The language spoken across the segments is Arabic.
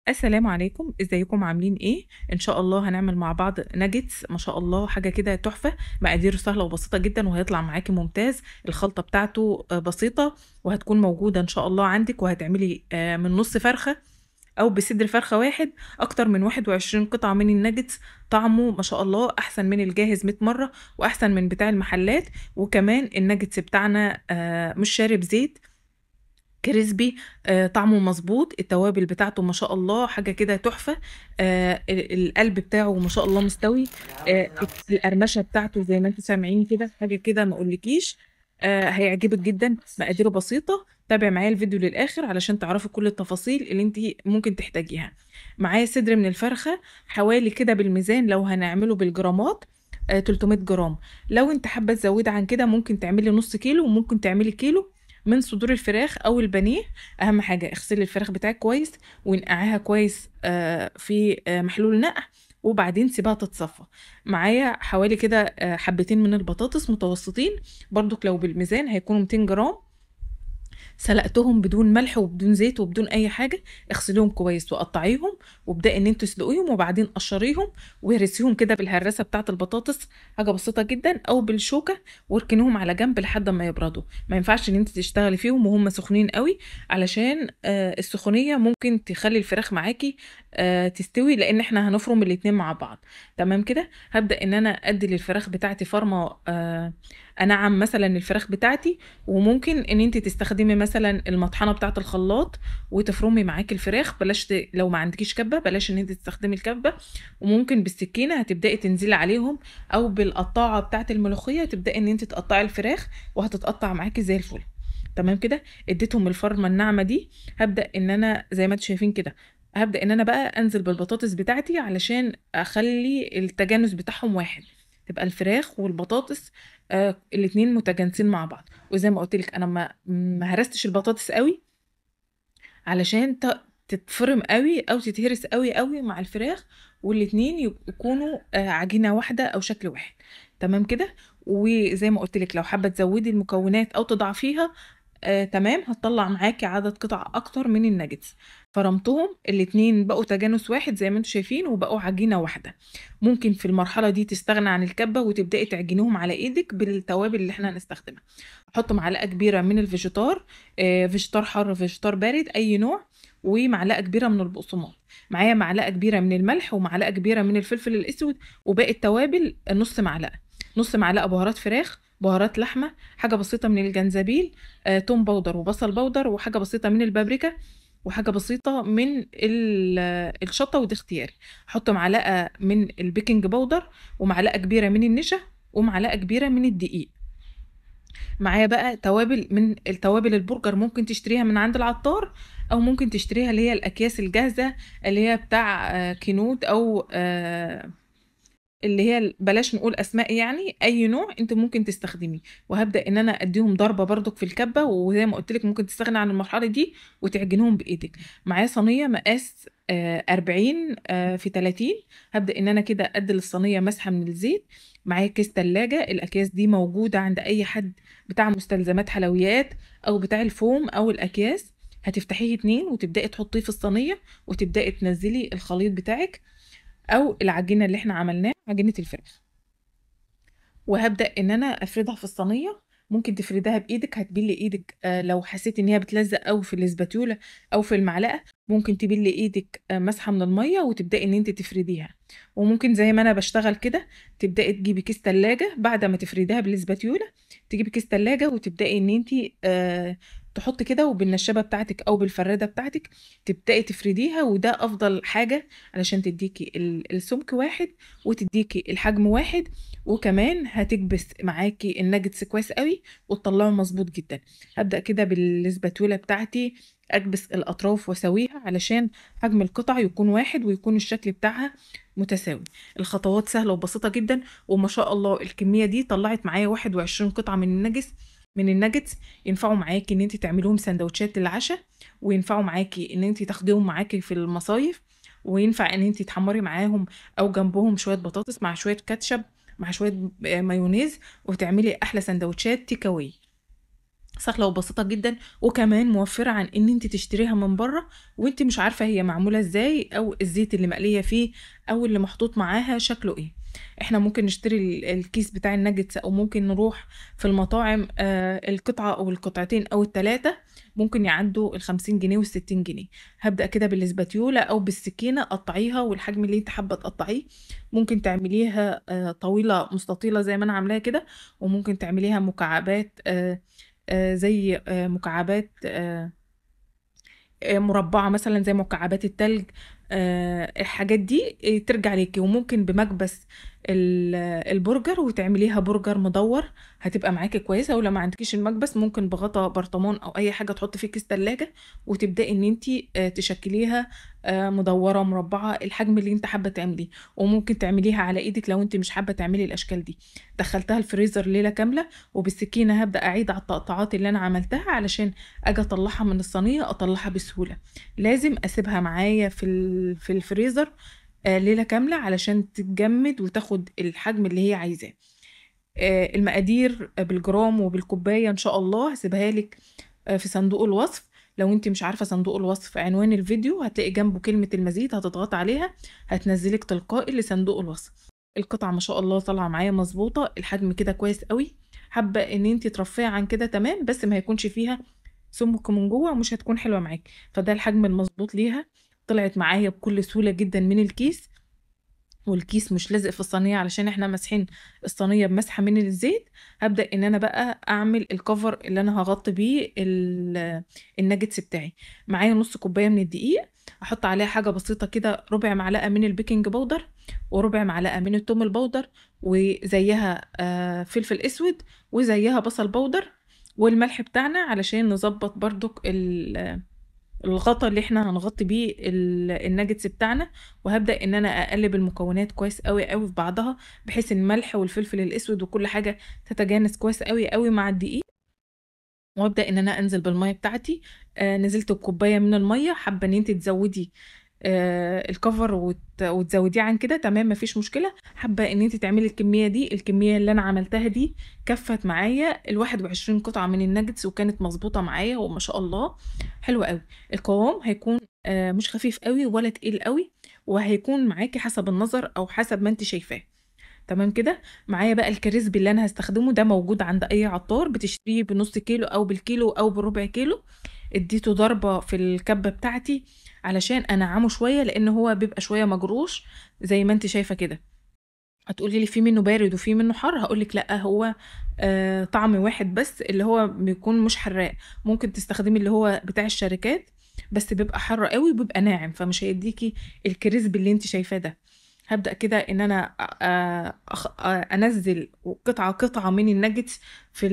السلام عليكم، ازيكم عاملين ايه؟ ان شاء الله هنعمل مع بعض ناجتس، ما شاء الله حاجه كده تحفه. مقاديره سهله وبسيطه جدا وهيطلع معاكي ممتاز. الخلطه بتاعته بسيطه وهتكون موجوده ان شاء الله عندك، وهتعملي من نص فرخه او بصدر فرخه واحد اكتر من 21 قطعه من الناجتس. طعمه ما شاء الله احسن من الجاهز 100 مره، واحسن من بتاع المحلات. وكمان الناجتس بتاعنا مش شارب زيت، كريسبي. طعمه مظبوط، التوابل بتاعته ما شاء الله حاجة كده تحفة. القلب بتاعه ما شاء الله مستوي. القرمشة بتاعته زي ما انتم سامعين كده حاجة كده ما اقولكيش. هيعجبك جدا، مقاديره بسيطة. تابع معايا الفيديو للآخر علشان تعرفي كل التفاصيل اللي انت ممكن تحتاجيها. معايا صدر من الفرخة حوالي كده بالميزان، لو هنعمله بالجرامات 300 جرام. لو انت حابة تزودي عن كده ممكن تعملي نص كيلو، وممكن تعملي كيلو من صدور الفراخ او البانيه. اهم حاجه اغسلي الفراخ بتاعك كويس، ونقعيها كويس في محلول نقع، وبعدين سيبها تتصفى. معايا حوالي كده حبتين من البطاطس متوسطين، برضك لو بالميزان هيكونوا 200 جرام. سلقتهم بدون ملح وبدون زيت وبدون اي حاجه. اغسليهم كويس وقطعيهم، وابدأي ان انت تسلقيهم، وبعدين قشريهم وهرسيهم كده بالهراسه بتاعه البطاطس. حاجه بسيطه جدا، او بالشوكه، واركنيهم على جنب لحد ما يبردوا. ما ينفعش ان انت تشتغلي فيهم وهم سخنين قوي، علشان السخونيه ممكن تخلي الفراخ معاكي تستوي، لان احنا هنفرم الاتنين مع بعض. تمام كده. هبدأ ان انا ادي للفراخ بتاعتي فرمه، انعم مثلا الفراخ بتاعتي. وممكن ان انت تستخدمي مثلا المطحنه بتاعه الخلاط وتفرمي معاكي الفراخ. بلاش لو ما عندكيش كبه بلاش ان انت تستخدمي الكبه. وممكن بالسكينه هتبداي تنزلي عليهم، او بالقطاعه بتاعه الملوخيه تبداي ان انت تقطعي الفراخ، وهتتقطع معاكي زي الفل. تمام كده. اديتهم الفرمه الناعمه دي. هبدا ان انا زي ما انتم شايفين كده، هبدا ان انا بقى انزل بالبطاطس بتاعتي علشان اخلي التجانس بتاعهم واحد، تبقى الفراخ والبطاطس الاتنين متجانسين مع بعض. وزي ما قلت لك انا ما هرستش البطاطس قوي، علشان تتفرم قوي او تتهرس قوي قوي مع الفراخ، والاتنين يكونوا عجينة واحدة او شكل واحد. تمام كده. وزي ما قلت لك لو حابة تزودي المكونات او تضعفيها تمام، هتطلع معاكي عدد قطع اكتر من الناجتس. فرمتهم الاتنين بقوا تجانس واحد زي ما انتم شايفين، وبقوا عجينة واحدة. ممكن في المرحلة دي تستغنى عن الكبة وتبدأي تعجنيهم على ايدك بالتوابل اللي احنا هنستخدمها. احط معلقة كبيرة من الفيجيتار، فيجيتار حر فيجيتار بارد اي نوع، ومعلقة كبيرة من البقسماط. معايا معلقة كبيرة من الملح، ومعلقة كبيرة من الفلفل الاسود، وباقي التوابل نص معلقة. نص معلقة بهارات فراخ، بهارات لحمة، حاجة بسيطة من الجنزبيل، توم باودر وبصل باودر، وحاجة بسيطة من البابريكا، وحاجة بسيطة من الشطة، ودي اختياري. احط معلقة من البيكنج باودر، ومعلقة كبيرة من النشا، ومعلقة كبيرة من الدقيق. معايا بقى توابل من التوابل البرجر، ممكن تشتريها من عند العطار، او ممكن تشتريها اللي هي الاكياس الجاهزة، اللي هي بتاع كينوت، او اللي هي بلاش نقول اسماء، يعني اي نوع انت ممكن تستخدميه. وهبدا ان انا اديهم ضربه برضك في الكبه، وزي ما قلت لك ممكن تستغني عن المرحله دي وتعجنهم بايدك. معايا صينيه مقاس 40 في 30. هبدا ان انا كده ادي للصينيه مسحه من الزيت. معايا كيس تلاجة، الاكياس دي موجوده عند اي حد بتاع مستلزمات حلويات، او بتاع الفوم او الاكياس. هتفتحيه اتنين وتبداي تحطيه في الصينيه، وتبداي تنزلي الخليط بتاعك، او العجينه اللي احنا عملناها عجينه الفراخ. وهبدأ ان انا افردها في الصينية. ممكن تفردها بايدك، هتبلي ايدك لو حسيت ان هي بتلزق او في الاسباتيولا او في المعلقة. ممكن تبلي ايدك مسحة من المية، وتبدأي ان انت تفرديها. وممكن زي ما انا بشتغل كده، تبدأي تجيبي كيس تلاجة بعد ما تفرديها بالاسباتيولا. تجيبي كيس تلاجة وتبدأي ان انت تحطي كده، وبالنشابة بتاعتك او بالفرادة بتاعتك تبدأي تفرديها. وده افضل حاجة علشان تديكي السمك واحد، وتديكي الحجم واحد، وكمان هتكبس معاكي الناجتس كويس قوي وتطلعه مظبوط جدا. هبدأ كده بالسباتوله بتاعتي اكبس الاطراف واسويها، علشان حجم القطع يكون واحد، ويكون الشكل بتاعها متساوي. الخطوات سهلة وبسيطة جدا، وما شاء الله الكمية دي طلعت معايا 21 قطعة من الناجتس. ينفعوا معاكي ان انت تعملوهم سندوتشات للعشاء، وينفعوا معاكي ان انت تاخديهم معاكي في المصايف، وينفع ان انت تحمري معاهم او جنبهم شوية بطاطس مع شوية كاتشب مع شوية مايونيز، وتعملي أحلى سندوتشات تيك أواي. سهله وبسيطه جدا، وكمان موفره عن ان انت تشتريها من بره وانت مش عارفه هي معموله ازاي، او الزيت اللي مقليه فيه او اللي محطوط معاها شكله ايه. احنا ممكن نشتري الكيس بتاع الناجتس، او ممكن نروح في المطاعم القطعه او القطعتين او الثلاثه ممكن يعدوا ال50 جنيه وال60 جنيه. هبدأ كده بالاسباتيولا او بالسكينه، قطعيها والحجم اللي انت حابه تقطعيه. ممكن تعمليها طويله مستطيله زي ما انا عاملاها كده، وممكن تعمليها مكعبات زي مكعبات مربعة مثلا زي مكعبات التلج. الحاجات دي ترجع ليكي. وممكن بمكبس البرجر وتعمليها برجر مدور، هتبقى معاكي كويسة. ولو ما عندكيش المكبس ممكن بغطا برطمان او اي حاجة تحط فيه كيس تلاجة، وتبدأي ان انتي تشكليها مدورة مربعة، الحجم اللي انت حابة تعمليه. وممكن تعمليها على ايدك لو انت مش حابة تعملي الاشكال دي. دخلتها الفريزر ليلة كاملة، وبالسكينة هبدأ اعيد على التقطعات اللي انا عملتها علشان اجي اطلعها من الصينيه، اطلعها بسهوله. لازم اسيبها معايا في الفريزر ليله كامله علشان تتجمد وتاخد الحجم اللي هي عايزاه. المقادير بالجرام وبالكوبايه ان شاء الله هسيبها لك في صندوق الوصف. لو انت مش عارفه صندوق الوصف، في عنوان الفيديو هتلاقي جنبه كلمه المزيد، هتضغط عليها هتنزلك تلقائي لصندوق الوصف. القطعه ما شاء الله طالعه معايا مظبوطه، الحجم كده كويس قوي. حابه ان انت ترفعي عن كده تمام، بس ما يكونش فيها سمك من جوه ومش هتكون حلوه معاكي. فده الحجم المظبوط ليها. طلعت معايا بكل سهوله جدا من الكيس، والكيس مش لازق في الصينيه علشان احنا ماسحين الصينيه بمسحه من الزيت. هبدا ان انا بقى اعمل الكفر اللي انا هغطي بيه الناجتس بتاعي. معايا نص كوبايه من الدقيق، احط عليها حاجه بسيطه كده، ربع معلقه من البيكنج باودر، وربع معلقه من التوم البودر، وزيها فلفل اسود، وزيها بصل بودر، والملح بتاعنا علشان نظبط برضو الغطا اللي احنا هنغطي بيه الناجتس بتاعنا. وهبدأ ان انا اقلب المكونات كويس قوي قوي في بعضها، بحيث الملح والفلفل الاسود وكل حاجة تتجانس كويس قوي قوي مع الدقيق. وابدا ان انا انزل بالميه بتاعتي. نزلت بكوبايه من الميه. حابه ان انت تزودي الكفر وتزوديه عن كده تمام، مفيش مشكله. حابه ان انت تعملي الكميه دي، الكميه اللي انا عملتها دي كفت معايا ال21 قطعه من الناجتس، وكانت مظبوطه معايا وما شاء الله حلوه قوي. القوام هيكون مش خفيف قوي ولا تقيل قوي، وهيكون معاكي حسب النظر او حسب ما انت شايفاه. تمام كده. معايا بقى الكريسبي اللي انا هستخدمه، ده موجود عند اي عطار، بتشتريه بنص كيلو او بالكيلو او بربع كيلو. اديته ضربة في الكبة بتاعتي علشان انعمه شوية، لان هو بيبقى شوية مجروش زي ما انت شايفة كده. هتقولي لي في منه بارد وفي منه حر، هقولك لا، هو طعم واحد بس اللي هو بيكون مش حراق. ممكن تستخدمي اللي هو بتاع الشركات، بس بيبقى حر قوي وبيبقى ناعم، فمش هيديكي الكريسبي اللي انت شايفاه ده. هبدأ كده ان انا انزل قطعة قطعة من الناجتس في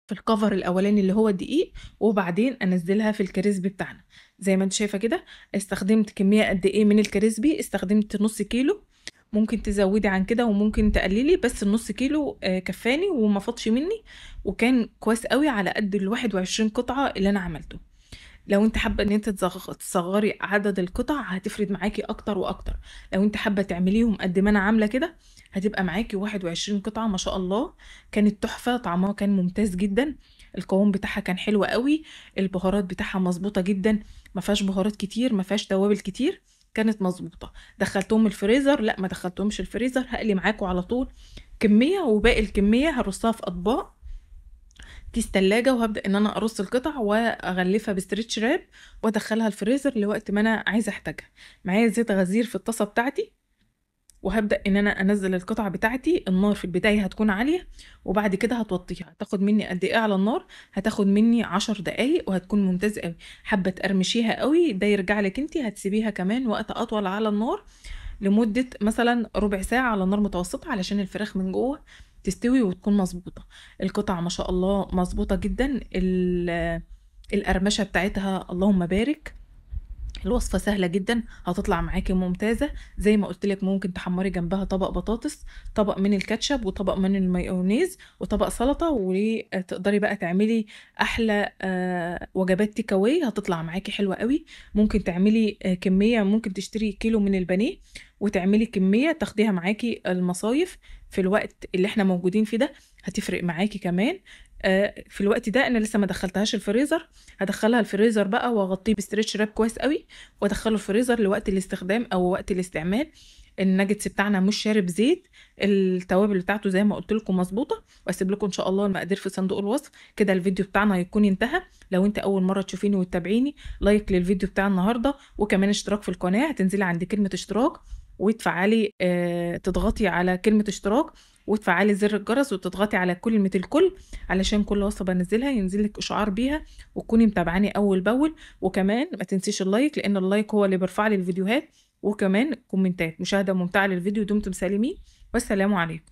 في الكفر الاولاني اللي هو الدقيق، وبعدين انزلها في الكريسبي بتاعنا زي ما انت شايفة كده. استخدمت كمية قد ايه من الكريسبي؟ استخدمت نص كيلو. ممكن تزودي عن كده وممكن تقللي، بس النص كيلو كفاني وما فاضش مني، وكان كويس قوي على قد ال21 قطعة اللي انا عملته. لو انت حابه ان انت تصغري عدد القطع هتفرد معاكي اكتر واكتر. لو انت حابه تعمليهم قد ما انا عامله كده هتبقى معاكي 21 قطعه ما شاء الله. كانت تحفه، طعمها كان ممتاز جدا، القوام بتاعها كان حلو قوي، البهارات بتاعها مظبوطه جدا، ما فيهاش بهارات كتير، ما فيهاش توابل كتير، كانت مظبوطه. دخلتهم الفريزر؟ لا، ما دخلتهمش الفريزر، هقلي معاكم على طول كميه، وباقي الكميه هرصها في اطباق كيس تلاجة، وهبدأ ان انا ارص القطع واغلفها بستريتش راب وادخلها الفريزر لوقت ما انا عايزة احتاجها. معايا زيت غزير في الطاسة بتاعتي، وهبدأ ان انا انزل القطع بتاعتي. النار في البداية هتكون عالية، وبعد كده هتوطيها. هتاخد مني قد ايه على النار؟ هتاخد مني 10 دقايق وهتكون ممتازة قوي. حابة تقرمشيها قوي ده يرجع لك انتي، هتسيبيها كمان وقت اطول على النار لمدة مثلا ربع ساعة على نار متوسطة علشان الفراخ من جوه تستوي وتكون مظبوطة. القطع ما شاء الله مظبوطة جدا، القرمشة بتاعتها اللهم بارك. الوصفة سهلة جدا، هتطلع معاكي ممتازة. زي ما قلت لك ممكن تحمري جنبها طبق بطاطس، طبق من الكاتشب، وطبق من المايونيز، وطبق سلطة، وتقدري بقى تعملي احلى وجبات تيك اواي هتطلع معاكي حلوة قوي. ممكن تعملي كمية، ممكن تشتري كيلو من البانيه وتعملي كمية تاخديها معاكي المصايف في الوقت اللي احنا موجودين فيه ده، هتفرق معاكي كمان. في الوقت ده انا لسه ما دخلتهاش الفريزر، هدخلها الفريزر بقى واغطيه بستريتش راب كويس قوي، وادخله الفريزر لوقت الاستخدام او وقت الاستعمال. الناجتس بتاعنا مش شارب زيت، التوابل بتاعته زي ما قلت لكم مظبوطه. واسيب لكم ان شاء الله المقادير في صندوق الوصف. كده الفيديو بتاعنا هيكون انتهى. لو انت اول مره تشوفيني وتتابعيني، لايك للفيديو بتاع النهارده، وكمان اشتراك في القناه. هتنزلي عند كلمه اشتراك وتفعلي تضغطي على كلمه اشتراك، وتفعلي زر الجرس، وتضغطي على كلمه الكل، علشان كل وصفه بنزلها ينزلك اشعار بيها، وتكوني متابعاني اول باول. وكمان ما تنسيش اللايك، لان اللايك هو اللي بيرفع لي الفيديوهات. وكمان كومنتات. مشاهده ممتعه للفيديو. دمتم سالمين، والسلام عليكم.